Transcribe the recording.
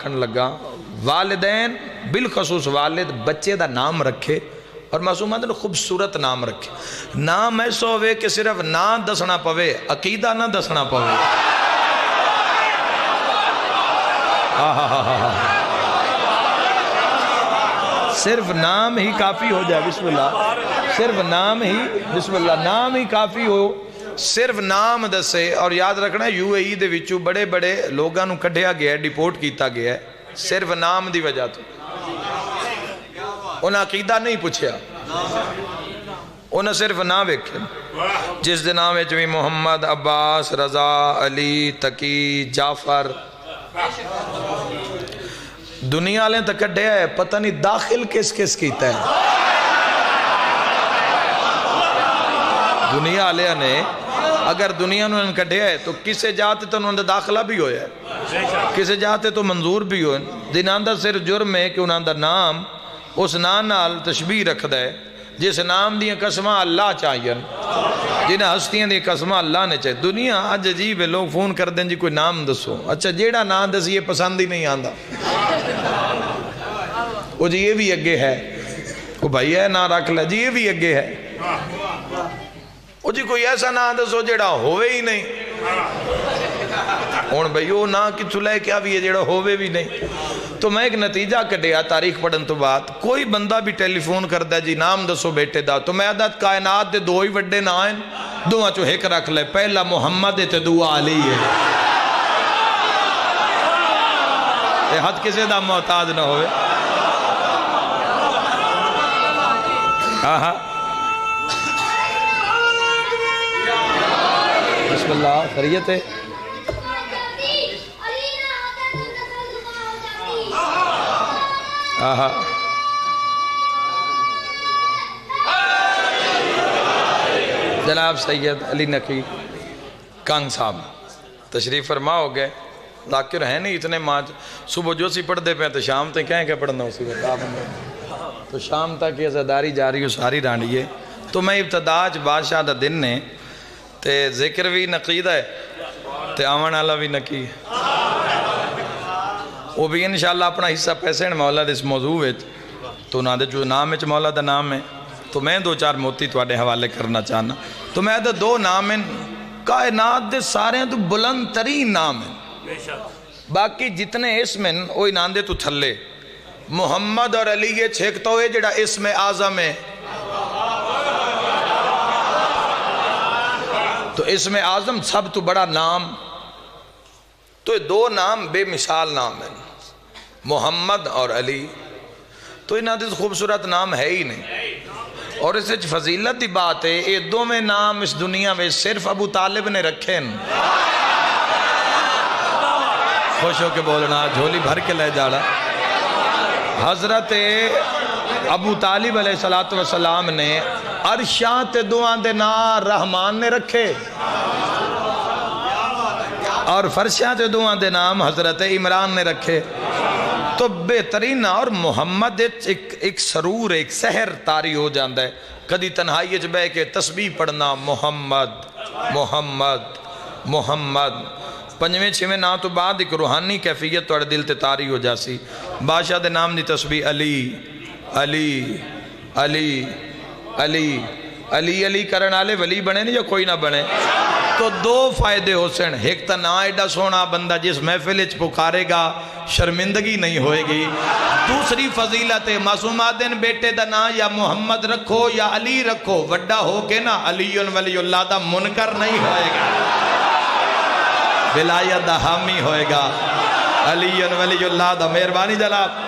آکھن لگا والدین بالخصوص والد بچے دا نام رکھے اور معصومات نے خوبصورت نام رکھے. نام ایسا ہوئے کہ صرف نام دسنا پوے عقیدہ نہ دسنا پوے. صرف نام ہی کافی ہو جائے. بسم اللہ. صرف نام ہی بسم اللہ نام ہی کافی ہو. صرف نام دسے. اور یاد رکھنا یو اے ای دے وچوں بڑے بڑے لوگاں نو کڈھیا گیا ہے, ڈیپورٹ کیتا گیا ہے صرف نام دی وجہ تو. انہاں عقیدہ نہیں پوچھیا, انہاں صرف نام ویکھے. جس دے نام وچ بھی محمد, عباس, رضا, علی, تقی, جعفر. دنیا والے تک کڈھیا ہے, پتہ نہیں داخل کس کس کیتا ہے. دنیا والے نے اگر دنیا نے کڈھیا ہے تو کسے جاتے تو انہوں نے داخلہ بھی ہویا ہے, کسے جاتے تو منظور بھی ہوئے. دنان دا صرف جرم ہے کہ انہوں دا نام اس نام نال تشبیہ رکھ دے جس نام دیاں قسمہ اللہ چاہیے, جنہیں ہستیاں دیاں قسمہ اللہ نے چاہیے. دنیا آج عجیب ہے, لوگ فون کر دیں جی کوئی نام دسو. اچھا جیڑا نام دسی یہ پسند ہی نہیں آندا, وہ جی یہ بھی اگے ہے, وہ بھائی ہے نہ رکھ لے جی یہ بھی اگے ہے. وہ جی کوئی ایسا نام دسو جیڑا ہوئے ہی نہیں. ہون بھائی وہ نہ کتھو لے کیا بھی ہے جیڑا ہوئے بھی نہیں. تو میں ایک نتیجہ کڈیا تاریخ پڑھن تو بعد, کوئی بندہ بھی ٹیلی فون کردا جی نام دسو بیٹے دا, تو میں عدد کائنات دے دو ہی وڈے نام ہیں, دوہاں چو ایک رکھ لے, پہلا محمد تے دوہا علی ہے. یہ حد کسے دا محتاج نہ ہوئے. بسم اللہ. خیریت ہے. جناب سید علی نقی کنگ صاحب تشریف فرما ہو گئے. ذاکر ہیں نہیں اتنے ماج, صبح جو سی پڑھ دے پہ تو شام تک کہیں کہ پڑھنا اسی وقت, تو شام تک یہ زداری جاری ہو ساری رانڈی ہے. تو میں ابتداج بادشاہ دا دن نے تے ذکر بھی نقید ہے تے آمن والا بھی نقی, وہ بھی انشاءاللہ اپنا حصہ پیسے ہیں مولا دے اس موضوع ہے. تو نہ دے جو نام ہے مولا دا نام ہے, تو میں دو چار موتی تواڈے حوالے کرنا چاہنا. تو میں دے دو نام ہیں کائنات دے سارے ہیں تو بلند ترین نام ہیں, باقی جتنے اسم ہیں وہی نام دے تو تھلے. محمد اور علی یہ چھیکتا ہوئے جڑا اسم اعظم ہے, تو اسم اعظم سب تو بڑا نام. تو یہ دو نام بے مثال نام ہیں, محمد اور علی. تو انہاں دے خوبصورت نام ہے ہی نہیں. اور اس سے فضیلت دی بات ہے, یہ دو میں نام اس دنیا میں صرف ابو طالب نے رکھے ہیں. خوش ہو کے بولنا, جھولی بھر کے لے جاڑا. حضرت ابو طالب علیہ السلام نے عرشات دعاں دے نا رحمان نے رکھے, اور فرشات دعاں دے نام حضرت عمران نے رکھے. تو بہترین. اور محمد ایک سرور ایک سحر تاری ہو جاندہ ہے. کدی تنہائی اچ بے کے تسبیح پڑھنا محمد محمد محمد, پنجویں چھویں نام تو بعد ایک روحانی کیفیت توڑے دل تے تاری ہو جاسی. بادشاہ دے نام دی تسبیح علی علی علی علی علی علی کرن آلے ولی بنے نہیں یا کوئی نہ بنے. تو دو فائدے ہو سن, ایک تا نا ایڈا سونا بندہ جس محفل اچ پکارے گا شرمندگی نہیں ہوئے گی. دوسری فضیلت معصومات دن بیٹے دا نا یا محمد رکھو یا علی رکھو, وڈا ہو کے نا علی ولی اللہ دا منکر نہیں ہوئے گا, ولایت دا حامی ہوئے گا. علی ولی اللہ دا. مہربانی جناب.